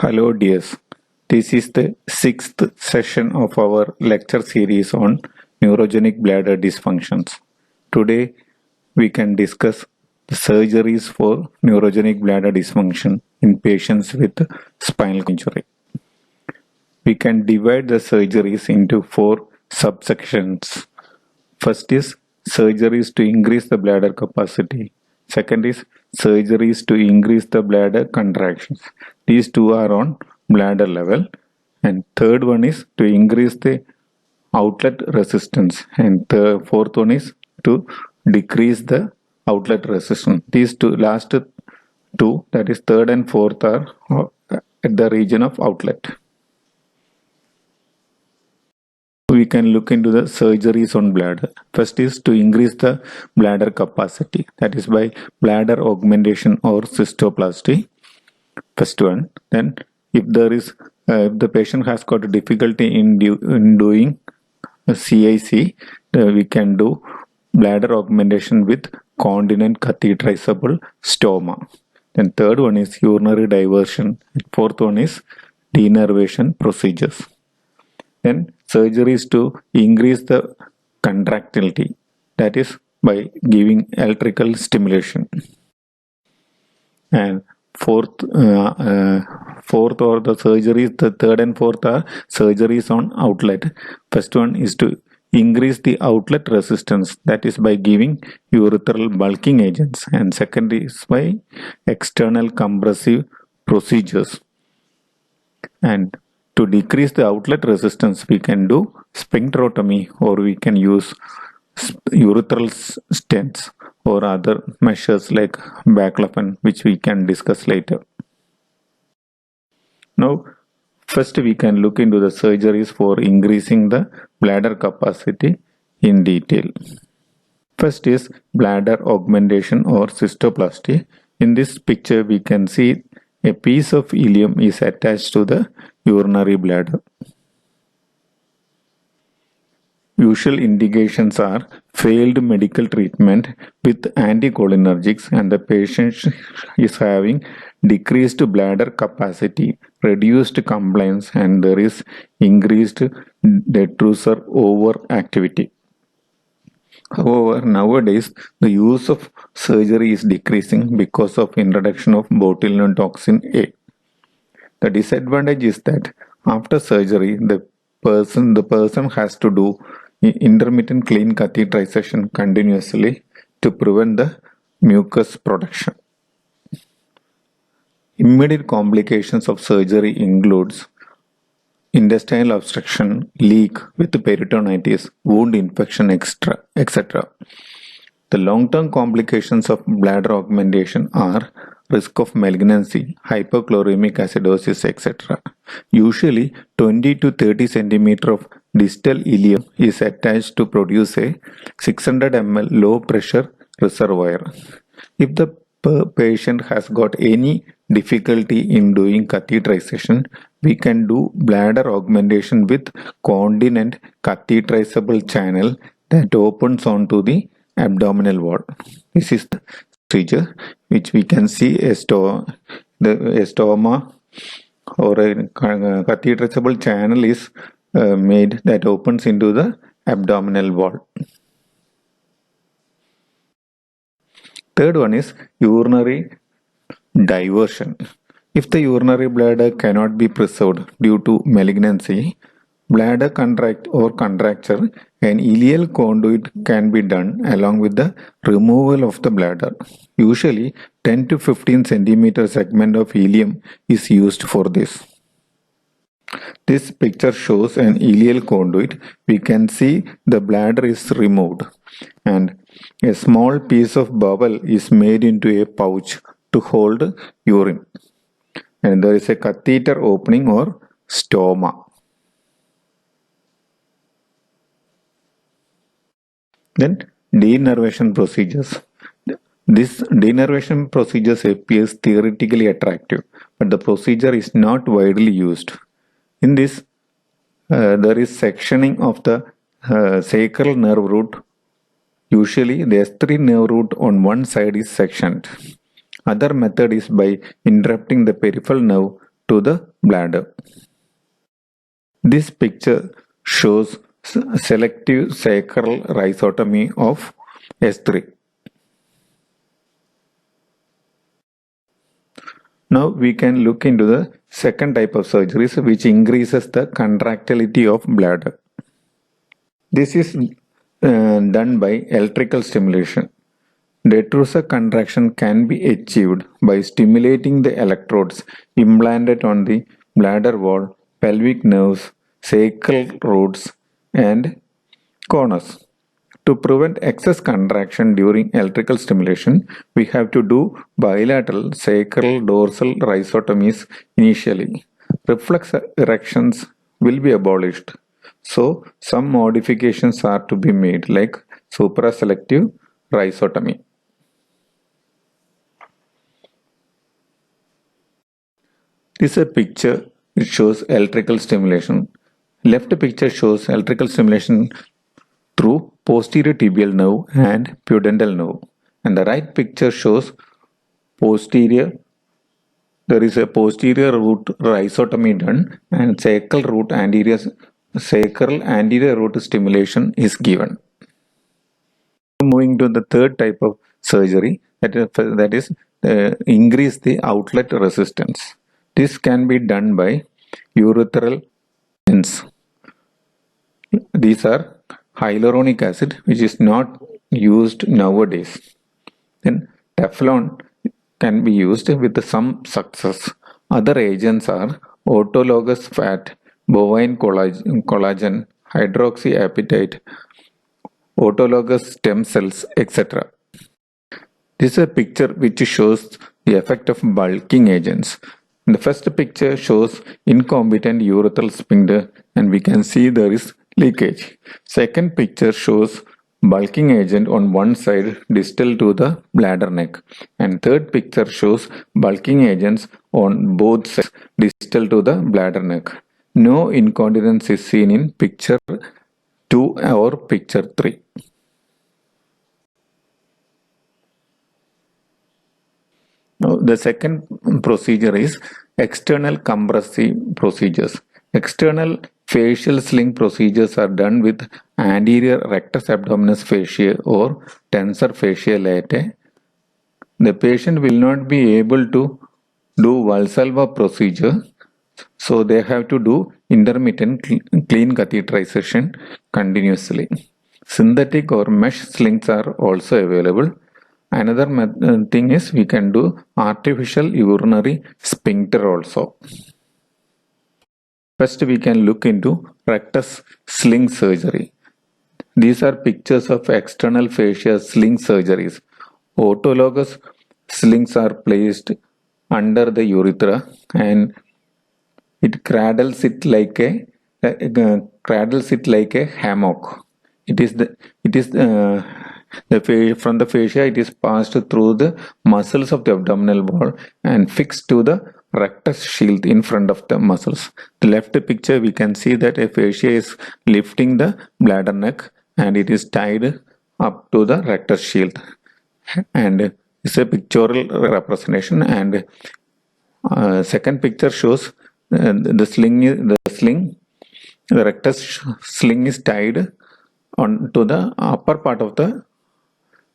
Hello dears, this is the sixth session of our lecture series on neurogenic bladder dysfunctions. Today we can discuss the surgeries for neurogenic bladder dysfunction in patients with spinal injury. We can divide the surgeries into four subsections. First is surgeries to increase the bladder capacity. Second is surgeries to increase the bladder contractions. These two are on bladder level. And third one is to increase the outlet resistance. And the fourth one is to decrease the outlet resistance. These two last two, that is third and fourth, are at the region of outlet. We can look into the surgeries on bladder. First is to increase the bladder capacity, that is by bladder augmentation or cystoplasty. First one. Then if the patient has got a difficulty in doing a CIC, we can do bladder augmentation with continent catheterizable stoma. Then third one is urinary diversion. Fourth one is denervation procedures. Then surgeries to increase the contractility, that is by giving electrical stimulation. And fourth or the surgeries, the third and fourth are surgeries on outlet. First one is to increase the outlet resistance, that is by giving urethral bulking agents, and second is by external compressive procedures. And to decrease the outlet resistance, we can do sphincterotomy, or we can use urethral stents or other measures like baclofen, which we can discuss later. Now, first we can look into the surgeries for increasing the bladder capacity in detail. First is bladder augmentation or cystoplasty. In this picture, we can see a piece of ileum is attached to the urinary bladder. Usual indications are failed medical treatment with anticholinergics, and the patient is having decreased bladder capacity, reduced compliance, and there is increased detrusor overactivity. However, nowadays the use of surgery is decreasing because of introduction of botulinum toxin A. The disadvantage is that after surgery, the person has to do intermittent clean catheterization continuously to prevent the mucus production. Immediate complications of surgery includes intestinal obstruction, leak with peritonitis, wound infection, etc. The long-term complications of bladder augmentation are risk of malignancy, hypochloremic acidosis, etc. Usually 20 to 30 cm of distal ileum is attached to produce a 600 ml low pressure reservoir. If the patient has got any difficulty in doing catheterization, we can do bladder augmentation with continent catheterizable channel that opens onto the abdominal wall. This is the procedure which we can see a stoma or a catheterizable channel is made that opens into the abdominal wall. Third one is urinary diversion. If the urinary bladder cannot be preserved due to malignancy, bladder contract or contracture, an ileal conduit can be done along with the removal of the bladder. Usually 10 to 15 cm segment of ileum is used for this. This picture shows an ileal conduit. We can see the bladder is removed and a small piece of bowel is made into a pouch to hold urine, and there is a catheter opening or stoma. Then denervation procedures. This denervation procedures appears theoretically attractive, but the procedure is not widely used. In this, there is sectioning of the sacral nerve root. Usually, the S3 nerve root on one side is sectioned. Other method is by interrupting the peripheral nerve to the bladder. This picture shows selective sacral rhizotomy of S3. Now we can look into the second type of surgeries which increases the contractility of bladder. This is done by electrical stimulation. Detrusor contraction can be achieved by stimulating the electrodes implanted on the bladder wall, pelvic nerves, sacral roots, and conus. To prevent excess contraction during electrical stimulation, we have to do bilateral sacral dorsal rhizotomies initially. Reflex erections will be abolished. So, some modifications are to be made like supraselective rhizotomy. This is a picture which shows electrical stimulation. Left picture shows electrical stimulation through posterior tibial nerve and pudendal nerve. And the right picture shows posterior. There is a posterior root rhizotomy done and sacral anterior root stimulation is given. Moving to the third type of surgery, that is increase the outlet resistance. This can be done by urethral stents. These are hyaluronic acid, which is not used nowadays. Then Teflon can be used with some success. Other agents are autologous fat, bovine collagen, hydroxyapatite, autologous stem cells, etc. This is a picture which shows the effect of bulking agents. The first picture shows incompetent urethral sphincter and we can see there is leakage. Second picture shows bulking agent on one side distal to the bladder neck. And third picture shows bulking agents on both sides distal to the bladder neck. No incontinence is seen in picture 2 or picture 3. Now, the second procedure is external compressive procedures. External facial sling procedures are done with anterior rectus abdominis fasciae or tensor fasciae latae. The patient will not be able to do Valsalva procedure, so they have to do intermittent clean catheterization continuously. Synthetic or mesh slings are also available. Another thing is we can do artificial urinary sphincter also. First we can look into rectus sling surgery. These are pictures of external fascia sling surgeries. Autologous slings are placed under the urethra and it cradles it like a hammock. From the fascia, it is passed through the muscles of the abdominal wall and fixed to the rectus shield in front of the muscles. The left picture, we can see that a fascia is lifting the bladder neck and it is tied up to the rectus shield. And it's a pictorial representation. And second picture shows the rectus sling is tied on to the upper part of the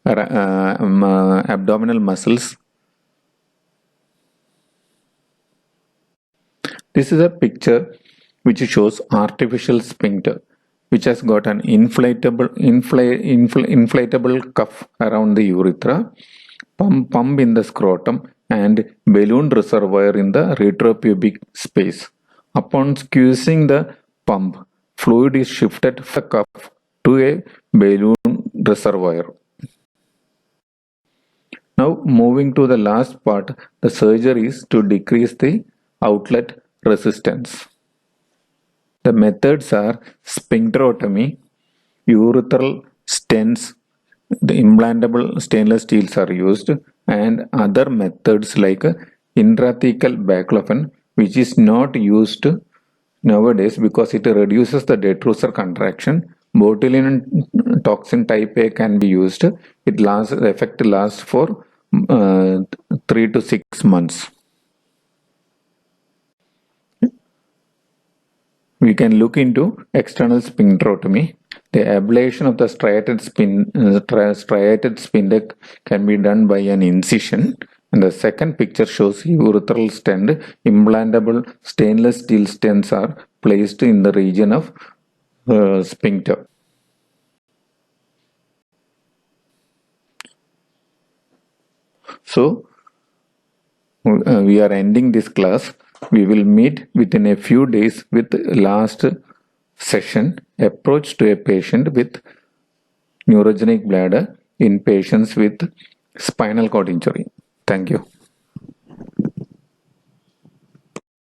abdominal muscles. This is a picture which shows artificial sphincter, which has got an inflatable cuff around the urethra, pump in the scrotum, and balloon reservoir in the retropubic space. Upon squeezing the pump, fluid is shifted from the cuff to a balloon reservoir. Now moving to the last part, the surgery is to decrease the outlet resistance. The methods are sphincterotomy, urethral stents, the implantable stainless steels are used, and other methods like intrathecal baclofen, which is not used nowadays because it reduces the detrusor contraction. Botulinum toxin type A can be used. The effect lasts for 3 to 6 months. we can look into external sphincterotomy. The ablation of the striated sphincter can be done by an incision. And the second picture shows urethral stent. Implantable stainless steel stents are placed in the region of sphincter. So, we are ending this class. We will meet within a few days with last session, approach to a patient with neurogenic bladder in patients with spinal cord injury. Thank you.